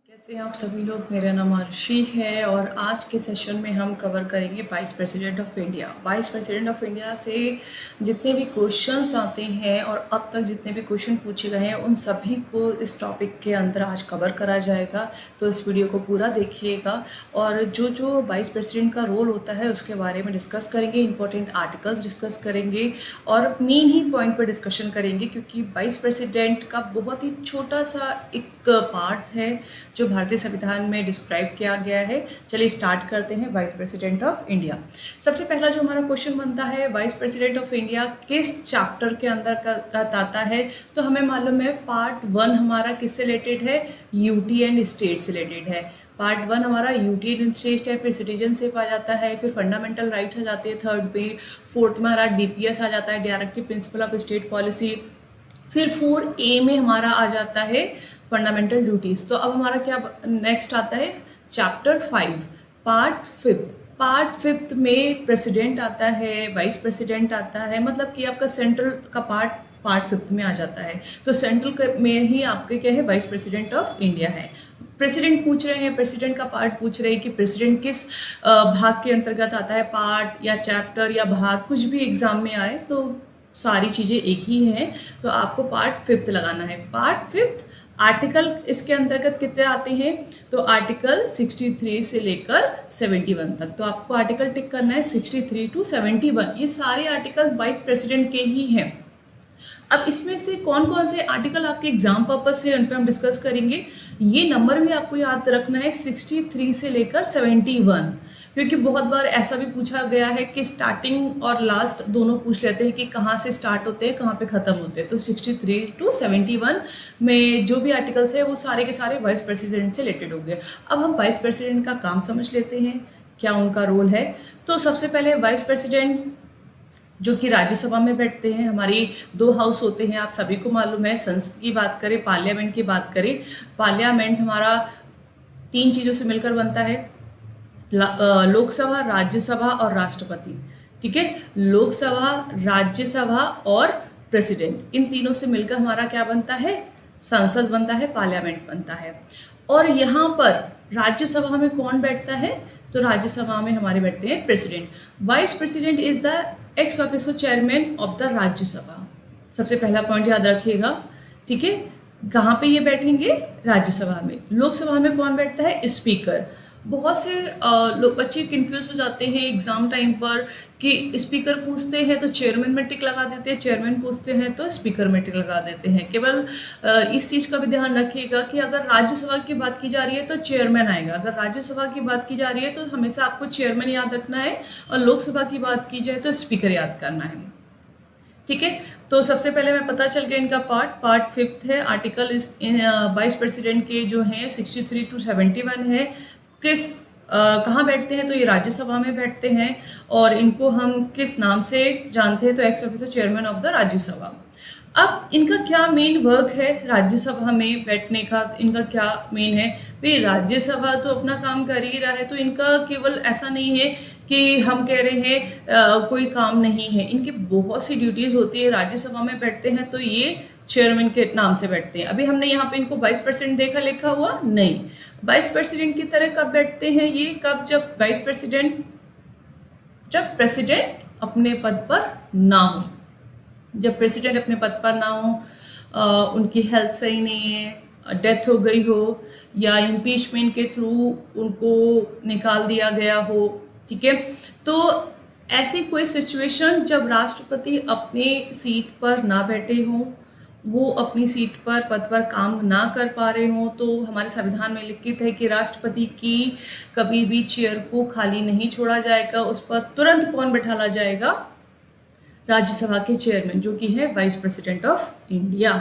कैसे हैं आप सभी लोग। मेरा नाम आरुषि है और आज के सेशन में हम कवर करेंगे vice president of India. Vice president of India से जितने भी क्वेश्चंस आते हैं और अब तक जितने भी क्वेश्चन पूछे गए हैं उन सभी को इस टॉपिक के अंदर आज कवर करा जाएगा। तो इस वीडियो को पूरा देखिएगा और जो जो वाइस प्रेसिडेंट का रोल होता है उसके बारे में डिस्कस करेंगे, इंपॉर्टेंट आर्टिकल्स डिस्कस करेंगे और मेन ही पॉइंट पर डिस्कशन करेंगे, क्योंकि वाइस प्रेसिडेंट का बहुत ही छोटा सा एक पार्ट है जो भारतीय संविधान में डिस्क्राइब किया गया है। चलिए स्टार्ट करते हैं। वाइस प्रेसिडेंट ऑफ इंडिया, सबसे पहला जो हमारा क्वेश्चन बनता है, वाइस प्रेसिडेंट ऑफ इंडिया किस चैप्टर के अंदर का आता है। तो हमें मालूम है पार्ट 1 हमारा किससे रिलेटेड है, यूटी एंड स्टेट से रिलेटेड है। पार्ट 1 हमारा यूटी एंड स्टेट है, फिर सिटीजनशिप आ जाता है, फिर फंडामेंटल राइट्स आ जाते हैं थर्ड पे, फोर्थ में हमारा डीपीएस आ जाता है, directive principle of state policy, फिर 4A में हमारा आ जाता है फंडामेंटल ड्यूटीज। तो अब हमारा क्या नेक्स्ट आता है, चैप्टर 5 पार्ट 5। पार्ट 5 में प्रेसिडेंट आता है, वाइस प्रेसिडेंट आता है, मतलब कि आपका सेंट्रल का पार्ट 5 में आ जाता है। तो सेंट्रल में ही आपके क्या है, वाइस प्रेसिडेंट ऑफ इंडिया है। प्रेसिडेंट पूछ रहे हैं, प्रेसिडेंट का पार्ट पूछ रहे हैं कि प्रेसिडेंट किस भाग के अंतर्गत आता है, पार्ट या चैप्टर या भाग, कुछ भी एग्जाम में आए तो सारी चीज़ें एक ही हैं। तो आपको पार्ट 5 लगाना है। पार्ट 5 आर्टिकल इसके अंतर्गत कितने आते हैं, तो आर्टिकल 63 से लेकर 71 तक। तो आपको आर्टिकल टिक करना है 63 to 71। ये सारे आर्टिकल वाइस प्रेसिडेंट के ही हैं। अब इसमें से कौन कौन से आर्टिकल आपके एग्जाम पर्पज से उन पे हम डिस्कस करेंगे। ये नंबर भी आपको याद रखना है 63 से लेकर 71, क्योंकि बहुत बार ऐसा भी पूछा गया है कि स्टार्टिंग और लास्ट दोनों पूछ लेते हैं कि कहाँ से स्टार्ट होते हैं कहाँ पे ख़त्म होते हैं। तो 63 to 71 में जो भी आर्टिकल्स है वो सारे के सारे वाइस प्रेसिडेंट से रिलेटेड हो गए। अब हम वाइस प्रेसिडेंट का काम समझ लेते हैं, क्या उनका रोल है। तो सबसे पहले वाइस प्रेसिडेंट जो कि राज्यसभा में बैठते हैं। हमारी 2 हाउस होते हैं, आप सभी को मालूम है। संसद की बात करें, पार्लियामेंट की बात करें, पार्लियामेंट हमारा 3 चीज़ों से मिलकर बनता है, लोकसभा, राज्यसभा और राष्ट्रपति। ठीक है, लोकसभा, राज्यसभा और प्रेसिडेंट, इन तीनों से मिलकर हमारा क्या बनता है, संसद बनता है, पार्लियामेंट बनता है। और यहाँ पर राज्यसभा में कौन बैठता है, तो राज्यसभा में हमारे बैठते हैं president. Vice president is the x officio chairman of the Rajya Sabha. सबसे पहला पॉइंट याद रखिएगा। ठीक है, कहाँ पे ये बैठेंगे, राज्यसभा में। लोकसभा में कौन बैठता है, स्पीकर। बहुत से लोग बच्चे कंफ्यूज हो जाते हैं एग्जाम टाइम पर कि स्पीकर पूछते हैं तो चेयरमैन में टिक लगा देते हैं, चेयरमैन पूछते हैं तो स्पीकर में टिक लगा देते हैं। केवल इस चीज़ का भी ध्यान रखिएगा कि अगर राज्यसभा की बात की जा रही है तो चेयरमैन आएगा, अगर राज्यसभा की बात की जा रही है तो हमेशा आपको चेयरमैन याद रखना है, और लोकसभा की बात की जाए तो स्पीकर याद करना है। ठीक है, तो सबसे पहले मैं पता चल गया इनका पार्ट 5 है। आर्टिकल वाइस प्रेसिडेंट के जो हैं 63 to 71 है। किस कहाँ बैठते हैं, तो ये राज्यसभा में बैठते हैं। और इनको हम किस नाम से जानते हैं, तो x officer chairman of the Rajya Sabha. अब इनका क्या मेन वर्क है राज्यसभा में बैठने का, इनका क्या मेन है भाई। राज्यसभा तो अपना काम कर ही रहा है, तो इनका केवल ऐसा नहीं है कि हम कह रहे हैं कोई काम नहीं है, इनकी बहुत सी ड्यूटीज़ होती है। राज्यसभा में बैठते हैं तो ये चेयरमैन के नाम से बैठते हैं। अभी हमने यहाँ पे इनको वाइस प्रेसिडेंट देखा लिखा हुआ नहीं। वाइस प्रेसिडेंट की तरह कब बैठते हैं ये, कब, जब वाइस प्रेसिडेंट, जब प्रेसिडेंट अपने पद पर ना हो। जब प्रेसिडेंट अपने पद पर ना हो, उनकी हेल्थ सही नहीं है, डेथ हो गई हो, या इम्पीचमेंट के थ्रू उनको निकाल दिया गया हो। ठीक है, तो ऐसी कोई सिचुएशन जब राष्ट्रपति अपने सीट पर ना बैठे हों, वो अपनी सीट पर पद पर काम ना कर पा रहे हों, तो हमारे संविधान में लिखित है कि राष्ट्रपति की कभी भी चेयर को खाली नहीं छोड़ा जाएगा, उस पर तुरंत कौन बैठाला जाएगा, राज्यसभा के चेयरमैन, जो कि है वाइस प्रेसिडेंट ऑफ इंडिया।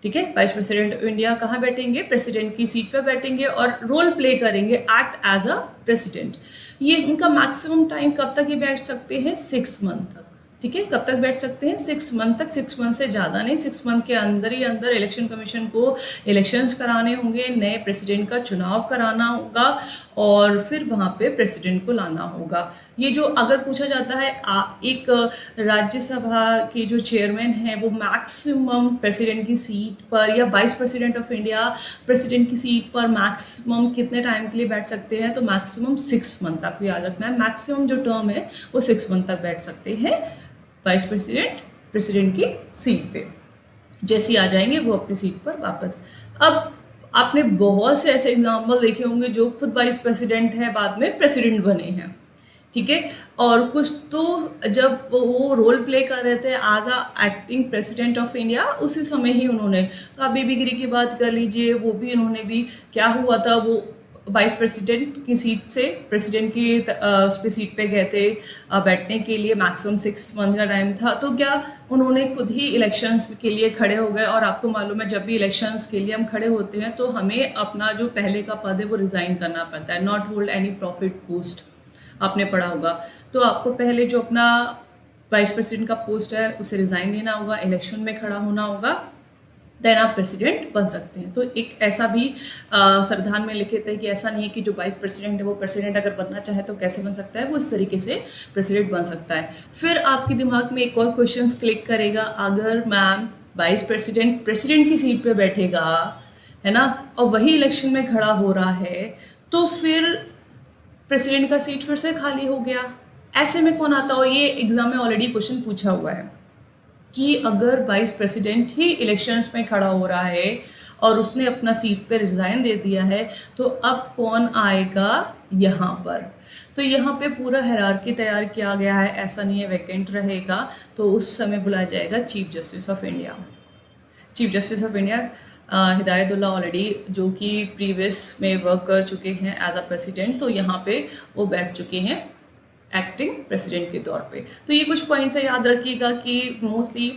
ठीक है, वाइस प्रेसिडेंट ऑफ इंडिया कहाँ बैठेंगे, प्रेसिडेंट की सीट पर बैठेंगे और रोल प्ले करेंगे, एक्ट एज अ प्रेसिडेंट। ये इनका मैक्सिमम टाइम कब तक ये बैठ सकते हैं, 6 मंथ तक। ठीक है, कब तक बैठ सकते हैं? 6 मंथ तक, 6 मंथ से ज़्यादा नहीं। 6 मंथ के अंदर ही अंदर इलेक्शन कमीशन को इलेक्शंस कराने होंगे, नए प्रेसिडेंट का चुनाव कराना होगा और फिर वहाँ पे प्रेसिडेंट को लाना होगा। ये जो अगर पूछा जाता है एक राज्यसभा के जो चेयरमैन हैं वो मैक्सिमम प्रेसिडेंट की सीट पर या vice president of India president की सीट पर मैक्सिमम कितने टाइम के लिए बैठ सकते हैं, तो मैक्सिमम 6 मंथ आपको याद रखना है। मैक्सिमम जो टर्म है वो 6 मंथ तक बैठ सकते हैं वाइस प्रेसिडेंट प्रेसिडेंट की सीट पे। जैसे ही आ जाएंगे वो अपनी सीट पर वापस। अब आपने बहुत से ऐसे एग्जाम्पल देखे होंगे जो खुद वाइस प्रेसिडेंट है बाद में प्रेसिडेंट बने हैं, ठीक है। और कुछ तो जब वो रोल प्ले कर रहे थे as a acting president of India उसी समय ही उन्होंने, तो आप बेबी गिरी की बात कर लीजिए, वो भी उन्होंने भी क्या हुआ था, वो वाइस प्रेसिडेंट की सीट से प्रेसिडेंट की उस पर सीट पे गए थे बैठने के लिए। मैक्सिमम 6 मंथ का टाइम था, तो क्या उन्होंने खुद ही इलेक्शंस के लिए खड़े हो गए। और आपको मालूम है जब भी इलेक्शंस के लिए हम खड़े होते हैं तो हमें अपना जो पहले का पद है वो रिज़ाइन करना पड़ता है, not hold any profit post. आपने पढ़ा होगा, तो आपको पहले जो अपना वाइस प्रेसिडेंट का पोस्ट है उसे रिज़ाइन देना होगा, इलेक्शन में खड़ा होना होगा, देन आप प्रेसिडेंट बन सकते हैं। तो एक ऐसा भी संविधान में लिखित है कि ऐसा नहीं है कि जो वाइस प्रेसिडेंट है वो प्रेसिडेंट अगर बनना चाहे तो कैसे बन सकता है, वो इस तरीके से प्रेसिडेंट बन सकता है। फिर आपके दिमाग में एक और क्वेश्चन क्लिक करेगा, अगर मैम वाइस प्रेसिडेंट प्रेसिडेंट की सीट पे बैठेगा है ना, और वही इलेक्शन में खड़ा हो रहा है, तो फिर प्रेसिडेंट का सीट फिर से खाली हो गया। ऐसे में कौन आता हो, ये एग्जाम में ऑलरेडी क्वेश्चन पूछा हुआ है कि अगर वाइस प्रेसिडेंट ही इलेक्शंस में खड़ा हो रहा है और उसने अपना सीट पे रिजाइन दे दिया है, तो अब कौन आएगा यहाँ पर। तो यहाँ पे पूरा हायरार्की तैयार किया गया है, ऐसा नहीं है वैकेंट रहेगा, तो उस समय बुलाया जाएगा chief justice of India. Chief justice of India Hidayatullah already जो कि प्रीवियस में वर्क कर चुके हैं एज अ प्रेसिडेंट, तो यहाँ पे वो बैठ चुके हैं एक्टिंग प्रेसिडेंट के तौर पे। तो ये कुछ पॉइंट्स है, याद रखिएगा कि मोस्टली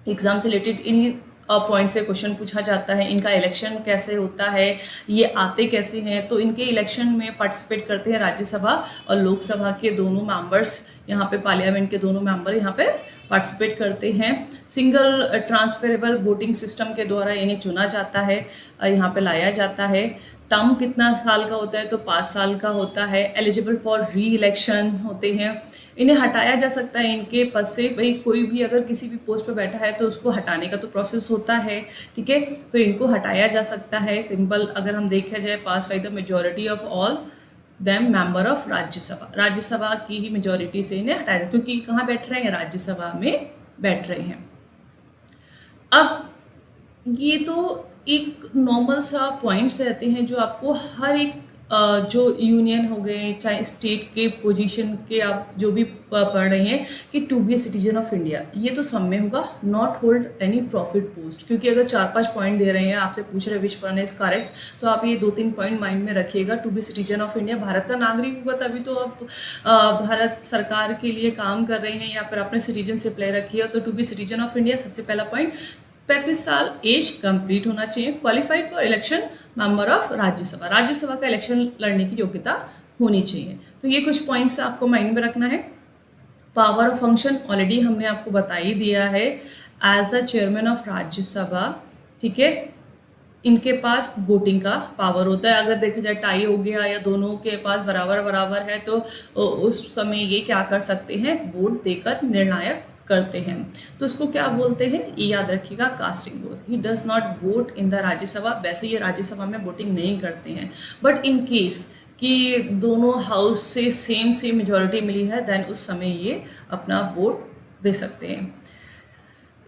एग्जाम से रिलेटेड इन्हीं पॉइंट से क्वेश्चन पूछा जाता है। इनका इलेक्शन कैसे होता है, ये आते कैसे हैं, तो इनके इलेक्शन में पार्टिसिपेट करते हैं राज्यसभा और लोकसभा के दोनों मेंबर्स, यहाँ पे पार्लियामेंट के दोनों मेंबर यहाँ पे पार्टिसिपेट करते हैं। सिंगल ट्रांसफरेबल वोटिंग सिस्टम के द्वारा इन्हें चुना जाता है, यहाँ पे लाया जाता है। टर्म कितना साल का होता है, तो 5 साल का होता है। एलिजिबल फॉर री इलेक्शन होते हैं। इन्हें हटाया जा सकता है इनके पद से, भाई कोई भी अगर किसी भी पोस्ट पर बैठा है तो उसको हटाने का तो प्रोसेस होता है, ठीक है, तो इनको हटाया जा सकता है। सिंपल अगर हम देखा जाए, pass by the majority of all them member of Rajya Sabha, Rajya Sabha की ही मेजॉरिटी से इन्हें हटाया जाए, क्योंकि कहाँ बैठ रहे हैं, राज्यसभा में बैठ रहे हैं। अब ये तो एक नॉर्मल सा पॉइंट्स रहते हैं जो आपको हर एक जो यूनियन हो गए चाहे स्टेट के पोजीशन के आप जो भी पढ़ रहे हैं कि to be a citizen of India, ये तो सब में होगा, not hold any profit post. क्योंकि अगर 4-5 पॉइंट दे रहे हैं, आपसे पूछ रहे विच वन इज करेक्ट, तो आप ये 2-3 पॉइंट माइंड में रखिएगा। To be citizen of India, भारत का नागरिक होगा तभी तो आप भारत सरकार के लिए काम कर रहे हैं या फिर आपने सिटीजनशिप ले रखी है, तो to be citizen of India सबसे पहला पॉइंट। 35 साल एज कंप्लीट होना चाहिए। Qualified for election member of Rajya Sabha, Rajya Sabha का इलेक्शन लड़ने की योग्यता होनी चाहिए। तो ये कुछ पॉइंट्स आपको माइंड में रखना है। पावर ऑफ फंक्शन ऑलरेडी हमने आपको बता ही दिया है, as the chairman of Rajya Sabha, ठीक है, इनके पास वोटिंग का पावर होता है। अगर देखा जाए टाई हो गया या दोनों के पास बराबर बराबर है, तो उस समय ये क्या कर सकते हैं, वोट देकर निर्णायक करते हैं। तो उसको क्या बोलते हैं, ये याद रखिएगा, casting vote. He does not vote in the Rajya Sabha, वैसे ये राज्यसभा में वोटिंग नहीं करते हैं, बट इन केस कि दोनों हाउस से सेम मेजॉरिटी मिली है, देन उस समय ये अपना वोट दे सकते हैं।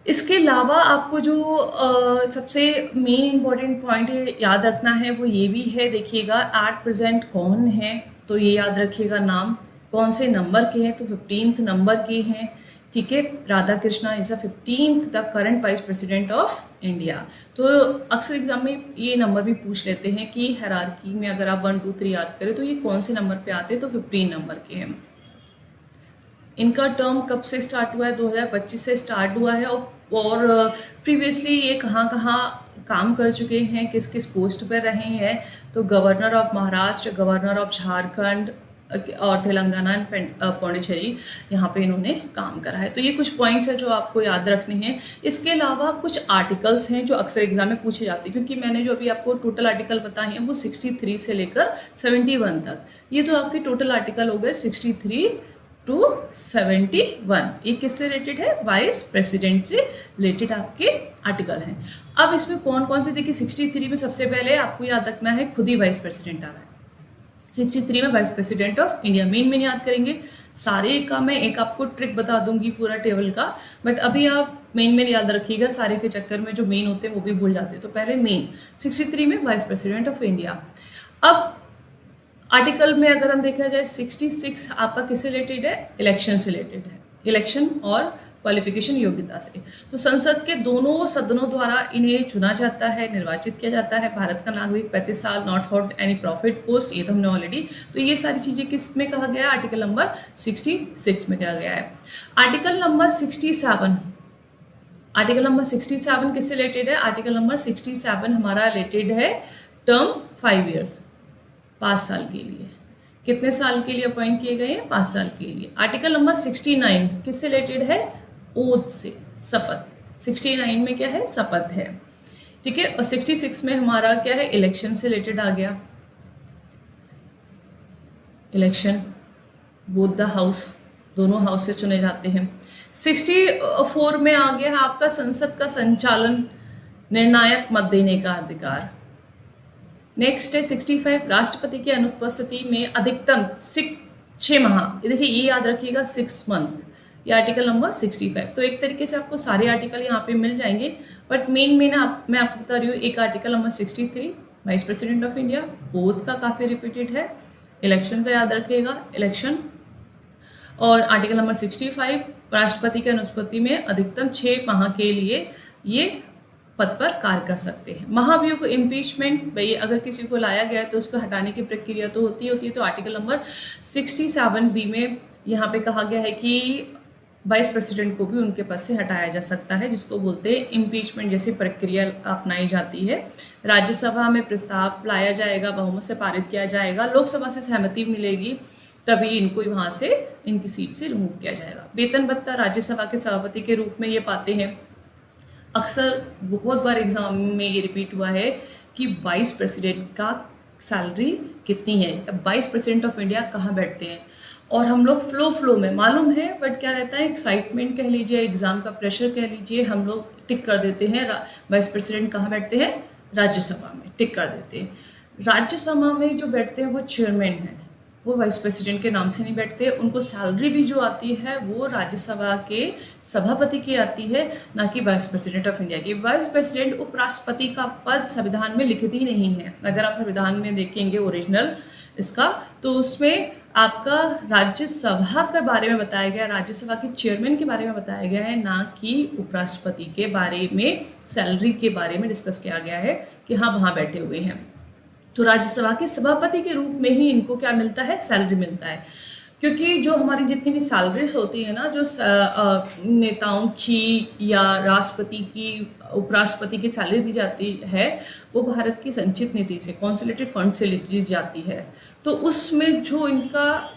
इसके अलावा आपको जो सबसे मेन इम्पॉर्टेंट पॉइंट है याद रखना है वो ये भी है, देखिएगा एट प्रेजेंट कौन है, तो ये याद रखिएगा नाम कौन से नंबर के हैं, तो 15th नंबर के हैं, ठीक है। Radha Krishna is a 15th the current vice president of India. तो अक्सर एग्जाम में ये नंबर भी पूछ लेते हैं कि हायरार्की में अगर आप 1 2 3 याद करें तो ये कौन से नंबर पे आते हैं, तो 15 नंबर के हैं। इनका टर्म कब से स्टार्ट हुआ है, 2025 से स्टार्ट हुआ है। और प्रीवियसली ये कहाँ कहाँ काम कर चुके हैं, किस किस पोस्ट पर रहे हैं, तो governor of Maharashtra, governor of Jharkhand, और तेलंगाना एंड पौंडीचेरी यहाँ पे इन्होंने काम करा है। तो ये कुछ पॉइंट्स हैं जो आपको याद रखने हैं। इसके अलावा कुछ आर्टिकल्स हैं जो अक्सर एग्जाम में पूछे जाते हैं, क्योंकि मैंने जो अभी आपको टोटल आर्टिकल बताए हैं वो 63 से लेकर 71 तक, ये तो आपके टोटल आर्टिकल हो गए 63 टू 71। ये किससे रिलेटेड है? वाइस प्रेसिडेंट से रिलेटेड आपके आर्टिकल हैं। अब इसमें कौन कौन से, देखिए 63 में सबसे पहले आपको याद रखना है खुद ही वाइस प्रेसिडेंट आ रहा है। 63 में vice president of India, main याद करेंगे सारे का। मैं एक आपको ट्रिक बता दूंगी पूरा टेबल का, बट अभी आप मेन याद रखिएगा, सारे के चक्कर में जो मेन होते हैं वो भी भूल जाते हैं। तो पहले मेन 63 में वाइस प्रेसिडेंट ऑफ इंडिया। अब आर्टिकल में अगर हम देखा जाए 66 आपका किससे रिलेटेड है? इलेक्शन से रिलेटेड है, इलेक्शन और क्वालिफिकेशन योग्यता से। तो संसद के दोनों सदनों द्वारा इन्हें चुना जाता है, निर्वाचित किया जाता है। भारत का नागरिक 35 साल, not hold any profit post, ये तो हमने ऑलरेडी। तो ये सारी चीजें किस में कहा गया है? आर्टिकल नंबर 66 में कहा गया है। आर्टिकल नंबर 67, आर्टिकल नंबर 67 किससे रिलेटेड है? आर्टिकल नंबर 67 हमारा रिलेटेड है टर्म 5 ईयर्स, 5 साल के लिए। कितने साल के लिए अपॉइंट किए गए हैं? 5 साल के लिए। आर्टिकल नंबर 69 किससे रिलेटेड है? ओथ से, शपथ। 69 में क्या है? शपथ है, ठीक है। और 66 में हमारा क्या है? इलेक्शन से रिलेटेड आ गया, इलेक्शन, बोथ द हाउस, दोनों हाउस से चुने जाते हैं। 64 में आ गया आपका संसद का संचालन, निर्णायक मत देने का अधिकार। नेक्स्ट है 65, राष्ट्रपति की अनुपस्थिति में अधिकतम 6 माह, ये देखिए ये याद रखिएगा 6 मंथ, ये आर्टिकल नंबर 65। तो एक तरीके से आपको सारे आर्टिकल यहाँ पे मिल जाएंगे, बट मेन मैं आपको बता रही हूँ, एक article number 63 vice president of India, both का काफ़ी रिपीटेड है। इलेक्शन का याद रखिएगा, इलेक्शन। और आर्टिकल नंबर 65, राष्ट्रपति की अनुपस्थिति में अधिकतम 6 माह के लिए ये पद पर कार्य कर सकते हैं। महाभियोग इम्पीचमेंट, भाई अगर किसी को लाया गया है तो उसको हटाने की प्रक्रिया तो होती है। तो आर्टिकल नंबर 67B में यहाँ पे कहा गया है कि वाइस प्रेसिडेंट को भी उनके पद से हटाया जा सकता है, जिसको बोलते हैं इम्पीचमेंट जैसी प्रक्रिया अपनाई जाती है। राज्यसभा में प्रस्ताव लाया जाएगा, बहुमत से पारित किया जाएगा, लोकसभा से सहमति मिलेगी, तभी इनको वहाँ से इनकी सीट से रिमूव किया जाएगा। वेतन भत्ता राज्यसभा के सभापति के रूप में ये पाते हैं। अक्सर बहुत बार एग्जाम में ये रिपीट हुआ है कि वाइस प्रेसिडेंट का सैलरी कितनी है, वाइस प्रेसिडेंट ऑफ इंडिया कहाँ बैठते हैं। और हम लोग फ्लो में मालूम है, बट क्या रहता है, एक्साइटमेंट कह लीजिए, एग्जाम का प्रेशर कह लीजिए, हम लोग टिक कर देते हैं वाइस प्रेसिडेंट कहाँ बैठते हैं? राज्यसभा में टिक कर देते हैं। राज्यसभा में जो बैठते हैं वो चेयरमैन है, वो वाइस प्रेसिडेंट के नाम से नहीं बैठते। उनको सैलरी भी जो आती है वो राज्यसभा के सभापति की आती है, ना कि वाइस प्रेसिडेंट ऑफ इंडिया की। वाइस प्रेसिडेंट उपराष्ट्रपति का पद संविधान में लिखित ही नहीं है। अगर आप संविधान में देखेंगे ओरिजिनल इसका, तो उसमें आपका राज्यसभा के बारे में बताया गया, राज्यसभा के चेयरमैन के बारे में बताया गया है, ना कि उपराष्ट्रपति के बारे में, सैलरी के बारे में डिस्कस किया गया है कि हाँ वहाँ बैठे हुए हैं। तो राज्यसभा के सभापति के रूप में ही इनको क्या मिलता है? सैलरी मिलता है। क्योंकि जो हमारी जितनी भी सैलरीज होती है ना, जो नेताओं की या राष्ट्रपति की, उपराष्ट्रपति की सैलरी दी जाती है, वो भारत की संचित नीति से, कॉन्सोलिडेटेड फंड से ली जाती है। तो उसमें जो इनका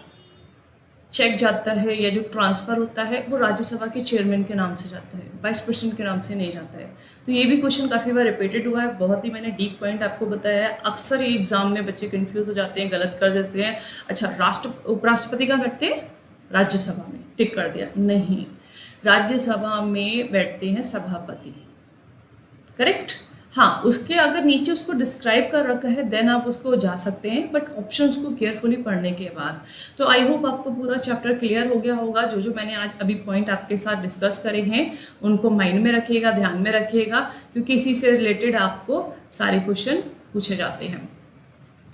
चेक जाता है या जो ट्रांसफ़र होता है वो राज्यसभा के चेयरमैन के नाम से जाता है, वाइस प्रेसिडेंट के नाम से नहीं जाता है। तो ये भी क्वेश्चन काफ़ी बार रिपीटेड हुआ है, बहुत ही मैंने डीप पॉइंट आपको बताया है। अक्सर ये एग्जाम में बच्चे कंफ्यूज हो जाते हैं, गलत कर देते हैं। अच्छा, उपराष्ट्रपति कहाँ बैठते हैं? राज्यसभा में, टिक कर दिया। नहीं, राज्यसभा में बैठते हैं सभापति, करेक्ट। हाँ, उसके अगर नीचे उसको डिस्क्राइब कर रखा है देन आप उसको जा सकते हैं, बट ऑप्शंस को केयरफुली पढ़ने के बाद। तो आई होप आपको पूरा चैप्टर क्लियर हो गया होगा। जो मैंने आज अभी पॉइंट आपके साथ डिस्कस करे हैं उनको माइंड में रखिएगा, ध्यान में रखिएगा, क्योंकि इसी से रिलेटेड आपको सारे क्वेश्चन पूछे जाते हैं।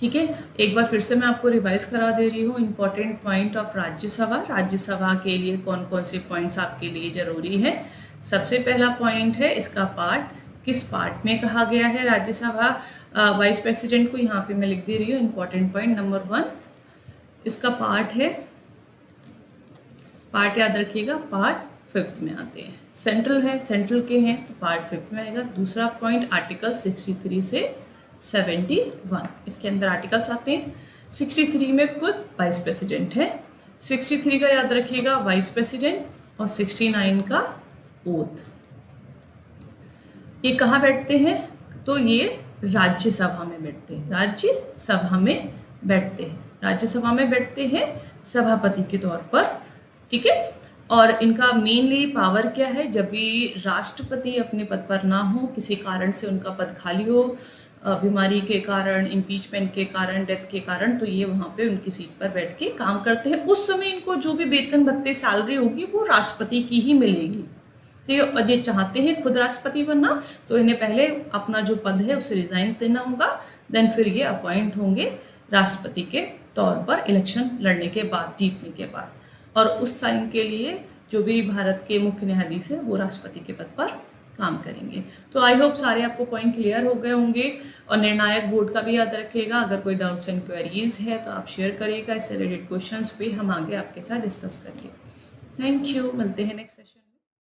ठीक है, एक बार फिर से मैं आपको रिवाइज करा दे रही हूँ important point of Rajya Sabha. Rajya Sabha के लिए कौन कौन से पॉइंट्स आपके लिए ज़रूरी है। सबसे पहला पॉइंट है इसका पार्ट, किस पार्ट में कहा गया है राज्यसभा वाइस प्रेसिडेंट को। यहाँ पे मैं लिख दे रही हूँ इंपॉर्टेंट पॉइंट नंबर 1, इसका पार्ट है, पार्ट याद रखिएगा, पार्ट 5 में आते हैं। सेंट्रल है, सेंट्रल के हैं तो पार्ट 5 में आएगा। दूसरा पॉइंट आर्टिकल 63 से 71, इसके अंदर आर्टिकल्स आते हैं। 63 में खुद वाइस प्रेसिडेंट है। 63 का याद रखिएगा वाइस प्रेसिडेंट और 69 का ओथ। ये कहाँ बैठते हैं? तो ये राज्यसभा में बैठते हैं, राज्यसभा में बैठते हैं, राज्यसभा में बैठते हैं सभापति के तौर पर, ठीक है। और इनका मेनली पावर क्या है? जब भी राष्ट्रपति अपने पद पर ना हो, किसी कारण से उनका पद खाली हो, बीमारी के कारण, इम्पीचमेंट के कारण, डेथ के कारण, तो ये वहाँ पे उनकी सीट पर बैठ के काम करते हैं। उस समय इनको जो भी वेतन भत्ते सैलरी होगी वो राष्ट्रपति की ही मिलेगी। तो ये चाहते हैं खुद राष्ट्रपति बनना, तो इन्हें पहले अपना जो पद है उसे रिजाइन देना होगा, देन फिर ये अपॉइंट होंगे राष्ट्रपति के तौर पर इलेक्शन लड़ने के बाद, जीतने के बाद। और उस टाइम के लिए जो भी भारत के मुख्य न्यायाधीश है वो राष्ट्रपति के पद पर काम करेंगे। तो आई होप सारे आपको पॉइंट क्लियर हो गए होंगे। और निर्णायक वोट का भी याद रखिएगा। अगर कोई डाउट्स एंड क्वेरीज है तो आप शेयर करिएगा। इससे रिलेटेड क्वेश्चंस भी हम आगे आपके साथ डिस्कस करेंगे। थैंक यू, मिलते हैं नेक्स्ट सेशन।